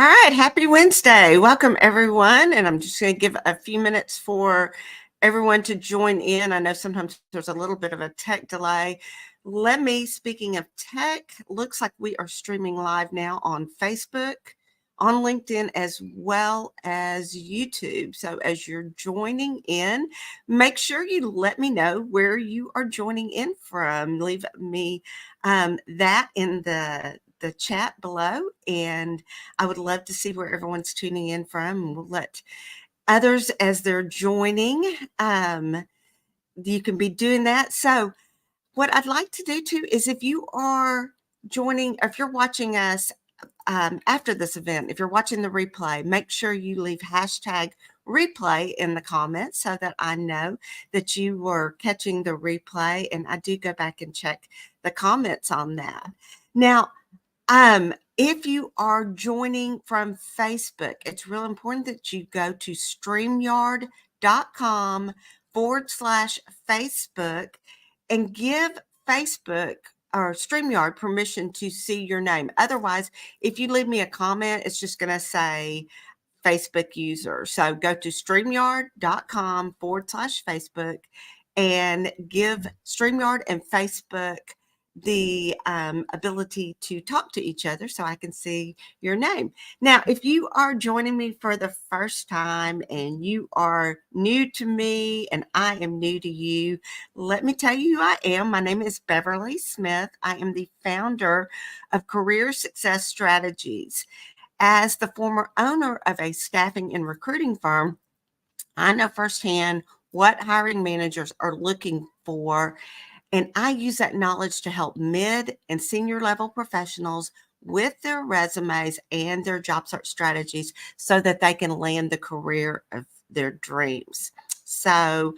All right, happy Wednesday. Welcome, everyone. And I'm just going to give a few minutes for everyone to join in. I know sometimes there's a little bit of a tech delay. Speaking of tech, looks like we are streaming live now on Facebook, on LinkedIn, as well as YouTube. So as you're joining in, make sure you let me know where you are joining in from. Leave me that in the chat below, and I would love to see where everyone's tuning in from. And we'll let others, as they're joining, you can be doing that. So what I'd like to do too is, if you are joining, or if you're watching us after this event, if you're watching the replay, make sure you leave hashtag replay in the comments so that I know that you were catching the replay. And I do go back and check the comments on that. Now, if you are joining from Facebook, it's real important that you go to streamyard.com/Facebook and give Facebook or StreamYard permission to see your name. Otherwise, if you leave me a comment, it's just going to say Facebook user. So go to streamyard.com/Facebook and give StreamYard and Facebook the ability to talk to each other so I can see your name. Now, if you are joining me for the first time and you are new to me and I am new to you, let me tell you who I am. My name is Beverly Smith. I am the founder of Career Success Strategies. As the former owner of a staffing and recruiting firm, I know firsthand what hiring managers are looking for, and I use that knowledge to help mid and senior level professionals with their resumes and their job search strategies so that they can land the career of their dreams. So,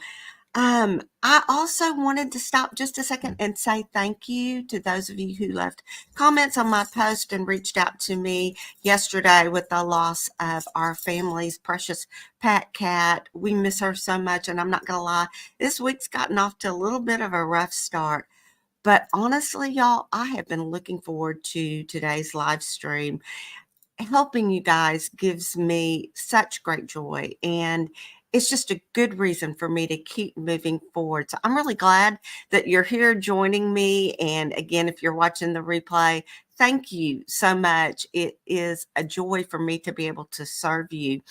I also wanted to stop just a second and say thank you to those of you who left comments on my post and reached out to me yesterday with the loss of our family's precious pet cat. We miss her so much, and I'm not going to lie, this week's gotten off to a little bit of a rough start. But honestly, y'all, I have been looking forward to today's live stream. Helping you guys gives me such great joy, and it's just a good reason for me to keep moving forward. So I'm really glad that you're here joining me. And again, if you're watching the replay, thank you so much. It is a joy for me to be able to serve you.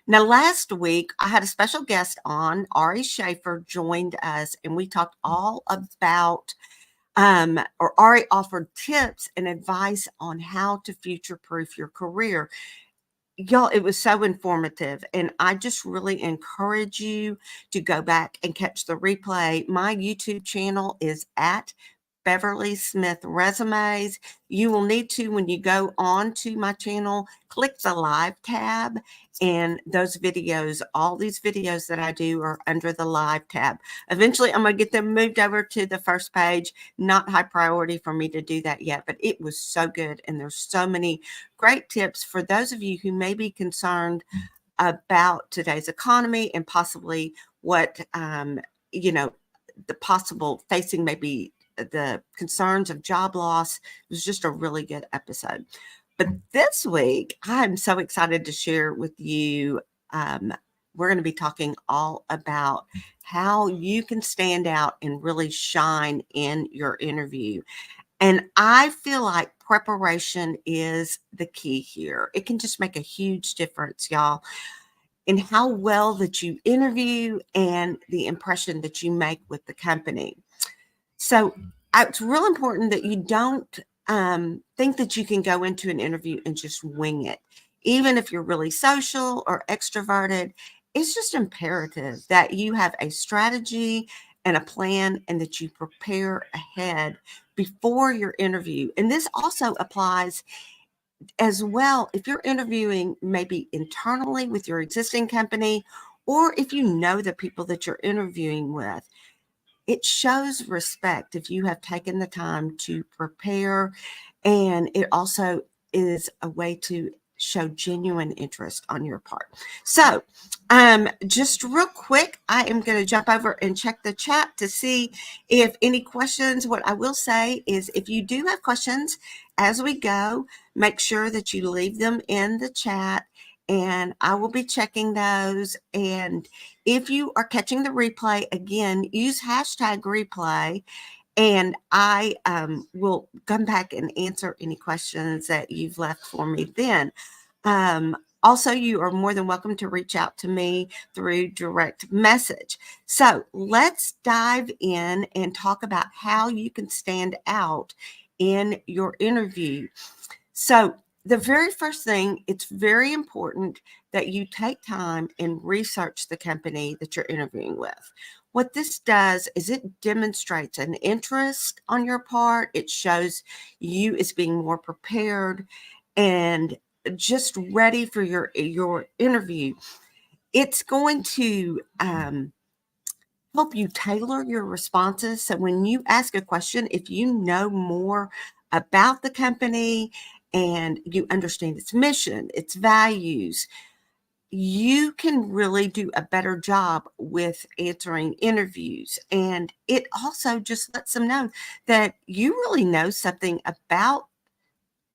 Now, last week, I had a special guest on. Ari Schaefer joined us, and we talked all about or Ari offered tips and advice on how to future-proof your career. Y'all, it was so informative, and I just really encourage you to go back and catch the replay. My YouTube channel is at Beverly Smith Resumes. You will need to, when you go on to my channel, click the live tab, and those videos, all these videos that I do are under the live tab. Eventually, I'm going to get them moved over to the first page. Not high priority for me to do that yet, but it was so good, and there's so many great tips for those of you who may be concerned about today's economy and possibly what, the possible facing maybe the concerns of job loss. It was just a really good episode. But this week, I'm so excited to share with you. We're going to be talking all about how you can stand out and really shine in your interview. And I feel like preparation is the key here. It can just make a huge difference, y'all, in how well that you interview and the impression that you make with the company. So it's real important that you don't think that you can go into an interview and just wing it. Even if you're really social or extroverted, it's just imperative that you have a strategy and a plan, and that you prepare ahead before your interview. And this also applies as well if you're interviewing maybe internally with your existing company, or if you know the people that you're interviewing with. It shows respect if you have taken the time to prepare, and it also is a way to show genuine interest on your part. So, just real quick, I am going to jump over and check the chat to see if any questions. What I will say is if you do have questions as we go, make sure that you leave them in the chat and I will be checking those. And if you are catching the replay, again, use hashtag replay and I will come back and answer any questions that you've left for me then. Also, you are more than welcome to reach out to me through direct message. So let's dive in and talk about how you can stand out in your interview. So the very first thing, it's very important that you take time and research the company that you're interviewing with. What this does is it demonstrates an interest on your part. It shows you as being more prepared and just ready for your interview. It's going to help you tailor your responses. So when you ask a question, if you know more about the company and you understand its mission, its values, you can really do a better job with answering interviews. And it also just lets them know that you really know something about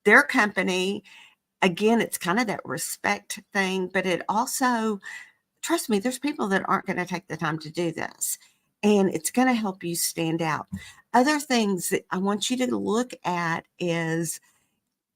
their company. Again, it's kind of that respect thing, but it also, trust me, there's people that aren't going to take the time to do this. And it's going to help you stand out. Other things that I want you to look at is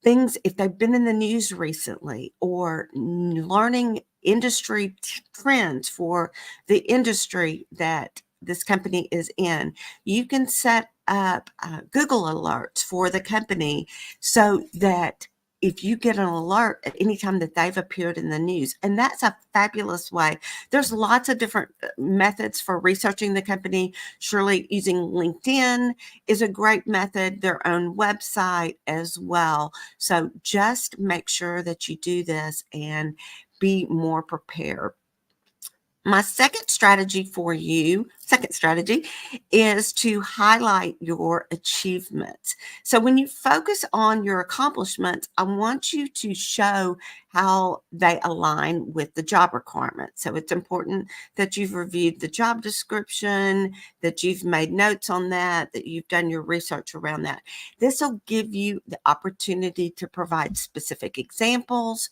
things, if they've been in the news recently or learning industry trends for the industry that this company is in. You can set up Google alerts for the company so that if you get an alert at any time that they've appeared in the news, and that's a fabulous way. There's lots of different methods for researching the company. Surely using LinkedIn is a great method, their own website as well. So just make sure that you do this and be more prepared. My second strategy is to highlight your achievements. So when you focus on your accomplishments, I want you to show how they align with the job requirements. So it's important that you've reviewed the job description, that you've made notes on that you've done your research around that. This will give you the opportunity to provide specific examples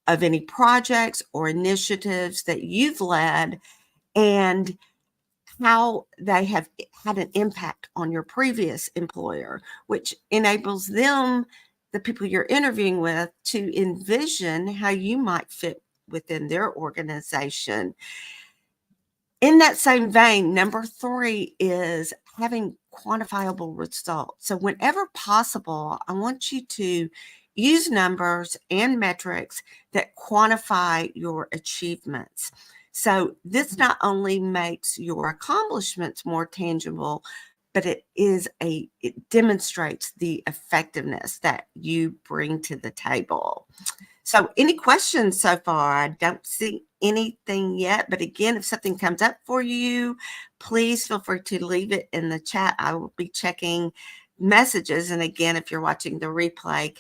of any projects or initiatives that you've led and how they have had an impact on your previous employer, which enables them, the people you're interviewing with, to envision how you might fit within their organization. In that same vein, number 3 is having quantifiable results. So whenever possible, I want you to use numbers and metrics that quantify your achievements. So this not only makes your accomplishments more tangible, but it demonstrates the effectiveness that you bring to the table. So any questions so far? I don't see anything yet, but again, if something comes up for you, please feel free to leave it in the chat. I will be checking messages. And again, if you're watching the replay,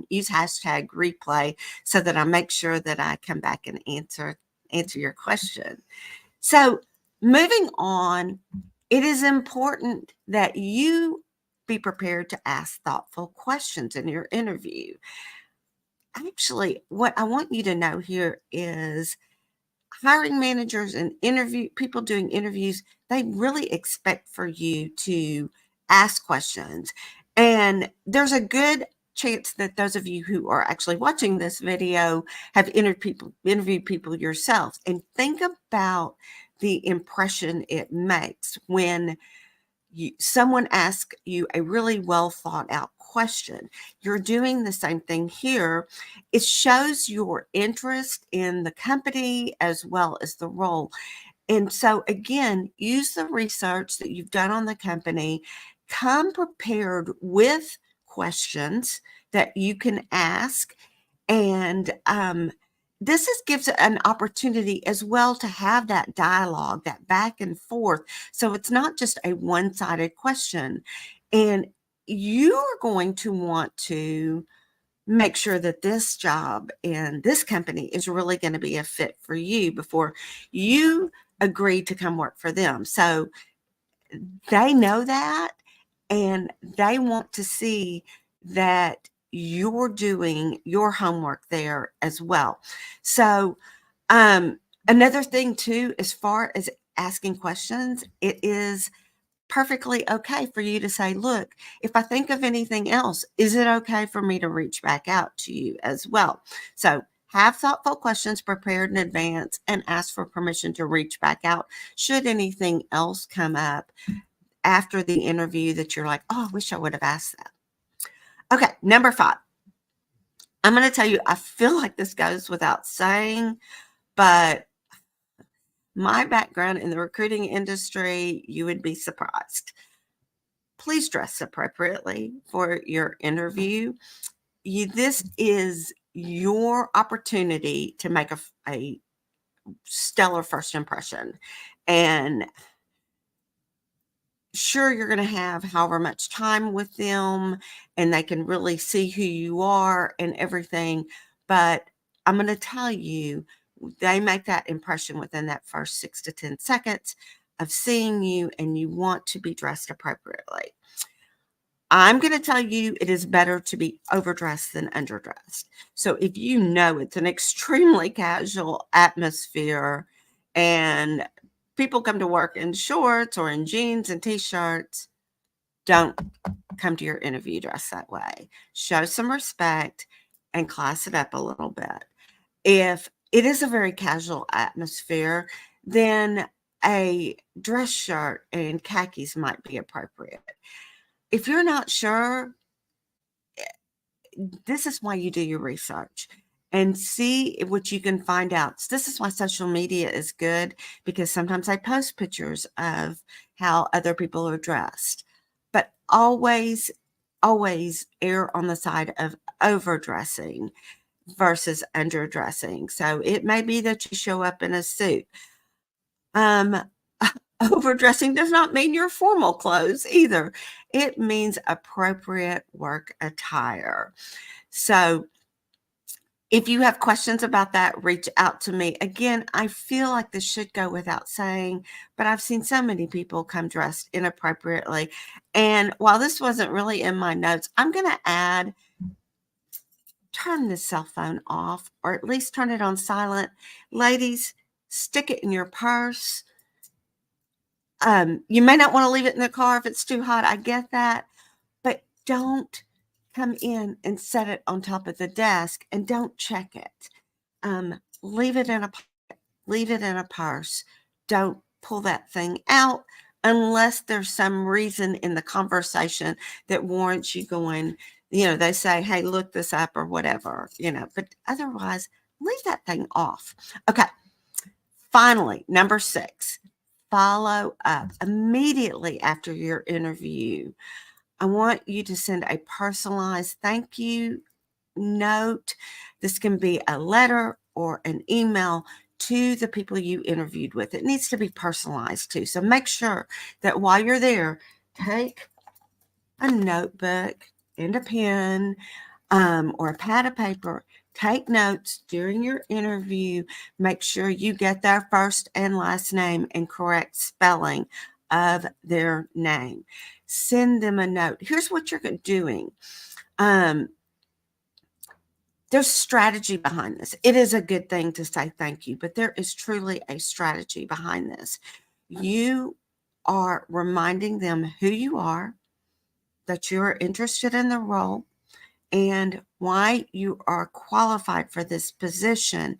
use hashtag replay so that I make sure that I come back and answer your question. So moving on, it is important that you be prepared to ask thoughtful questions in your interview. Actually, what I want you to know here is hiring managers and people doing interviews, they really expect for you to ask questions. And there's a good chance that those of you who are actually watching this video have interviewed people yourselves. And think about the impression it makes when someone asks you a really well thought out question. You're doing the same thing here. It shows your interest in the company as well as the role. And so, again, use the research that you've done on the company. Come prepared with questions that you can ask. And gives an opportunity as well to have that dialogue, that back and forth. So it's not just a one-sided question. And you are going to want to make sure that this job and this company is really going to be a fit for you before you agree to come work for them. So they know that, and they want to see that you're doing your homework there as well. So, another thing too, as far as asking questions, it is perfectly okay for you to say, look, if I think of anything else, is it okay for me to reach back out to you as well? So have thoughtful questions prepared in advance and ask for permission to reach back out should anything else come up after the interview that you're like, oh, I wish I would have asked that. Okay, number 5. I'm going to tell you, I feel like this goes without saying, but my background in the recruiting industry, you would be surprised. Please dress appropriately for your interview. This is your opportunity to make a stellar first impression. And sure, you're going to have however much time with them and they can really see who you are and everything. But I'm going to tell you, they make that impression within that first 6 to 10 seconds of seeing you, and you want to be dressed appropriately. I'm going to tell you it is better to be overdressed than underdressed. So if you know it's an extremely casual atmosphere and people come to work in shorts or in jeans and t-shirts, don't come to your interview dressed that way. Show some respect and class it up a little bit. If it is a very casual atmosphere, then a dress shirt and khakis might be appropriate. If you're not sure, this is why you do your research and see what you can find out. So this is why social media is good, because sometimes I post pictures of how other people are dressed, but always, always err on the side of overdressing versus underdressing. So it may be that you show up in a suit. Overdressing does not mean your formal clothes either. It means appropriate work attire. So if you have questions about that, reach out to me. Again, I feel like this should go without saying, but I've seen so many people come dressed inappropriately. And while this wasn't really in my notes, I'm going to add, turn the cell phone off, or at least turn it on silent. Ladies, stick it in your purse. You may not want to leave it in the car if it's too hot. I get that, but don't come in and set it on top of the desk and don't check it. Leave it in a pocket, leave it in a purse. Don't pull that thing out unless there's some reason in the conversation that warrants you going, they say, hey, look this up or whatever, but otherwise leave that thing off. Okay. Finally, number 6, follow up immediately after your interview. I want you to send a personalized thank you note. This can be a letter or an email to the people you interviewed with. It needs to be personalized too. So make sure that while you're there, take a notebook and a pen or a pad of paper. Take notes during your interview. Make sure you get their first and last name and correct spelling of their name. Send them a note. Here's what you're doing. There's strategy behind this. It is a good thing to say thank you, but there is truly a strategy behind this. You are reminding them who you are, that you're interested in the role, and why you are qualified for this position.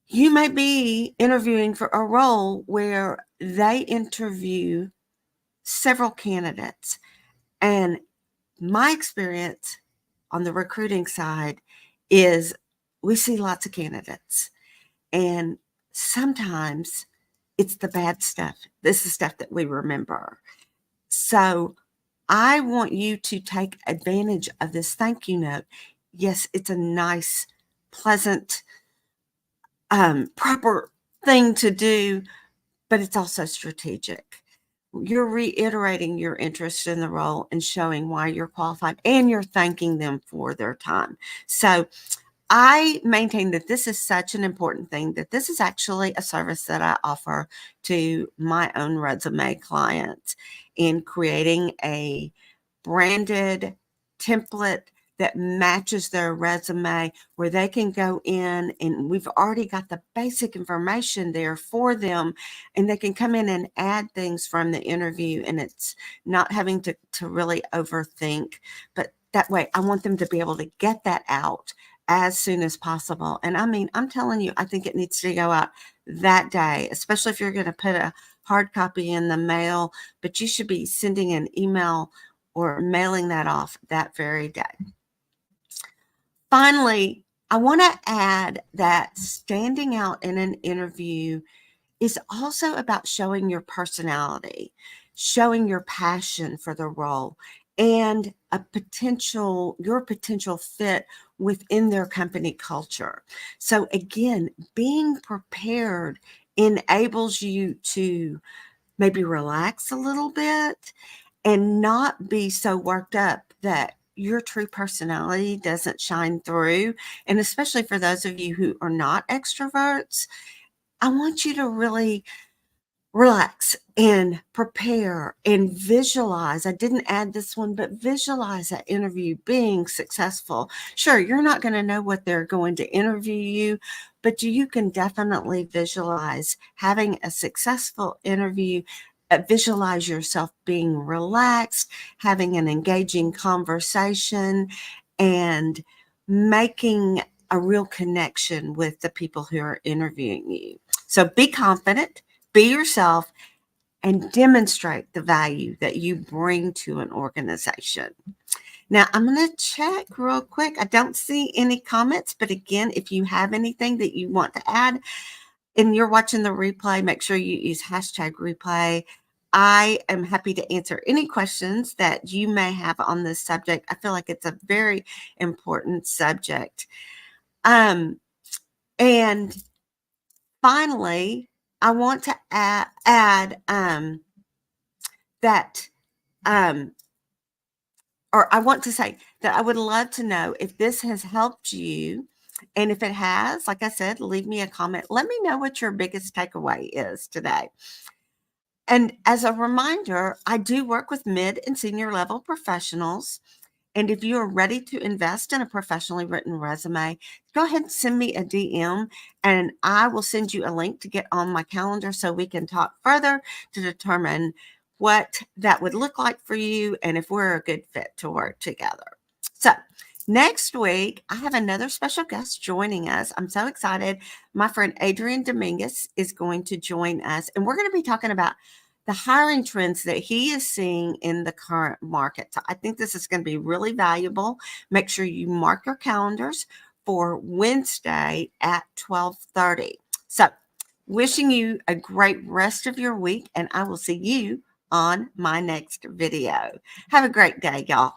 You may be interviewing for a role where they interview several candidates. And my experience on the recruiting side is we see lots of candidates. And sometimes it's the bad stuff. This is stuff that we remember. So I want you to take advantage of this thank you note. Yes, it's a nice, pleasant, proper thing to do, but it's also strategic. you're reiterating your interest in the role and showing why you're qualified, and you're thanking them for their time. So I maintain that this is such an important thing, that this is actually a service that I offer to my own resume clients in creating a branded template that matches their resume, where they can go in and we've already got the basic information there for them, and they can come in and add things from the interview, and it's not having to really overthink. But that way, I want them to be able to get that out as soon as possible. And I mean, I'm telling you, I think it needs to go out that day, especially if you're going to put a hard copy in the mail, but you should be sending an email or mailing that off that very day. Finally, I want to add that standing out in an interview is also about showing your personality, showing your passion for the role, and your potential fit within their company culture. So again, being prepared enables you to maybe relax a little bit and not be so worked up that your true personality doesn't shine through. And especially for those of you who are not extroverts, I want you to really relax and prepare and visualize. I didn't add this one, but visualize that interview being successful. Sure, you're not going to know what they're going to interview you, but you can definitely visualize having a successful interview. Visualize yourself being relaxed, having an engaging conversation, and making a real connection with the people who are interviewing you. So be confident, be yourself, and demonstrate the value that you bring to an organization. Now, I'm going to check real quick. I don't see any comments, but again, if you have anything that you want to add and you're watching the replay, make sure you use hashtag replay. I am happy to answer any questions that you may have on this subject. I feel like it's a very important subject. And finally, I want to add that, or I want to say that I would love to know if this has helped you. And if it has, like I said, leave me a comment. Let me know what your biggest takeaway is today. And as a reminder, I do work with mid and senior level professionals. And if you are ready to invest in a professionally written resume, go ahead and send me a DM, and I will send you a link to get on my calendar so we can talk further to determine what that would look like for you and if we're a good fit to work together. So next week, I have another special guest joining us. I'm so excited. My friend Adrian Dominguez is going to join us, and we're going to be talking about the hiring trends that he is seeing in the current market. So I think this is going to be really valuable. Make sure you mark your calendars for Wednesday at 12:30. So wishing you a great rest of your week, and I will see you on my next video. Have a great day, y'all.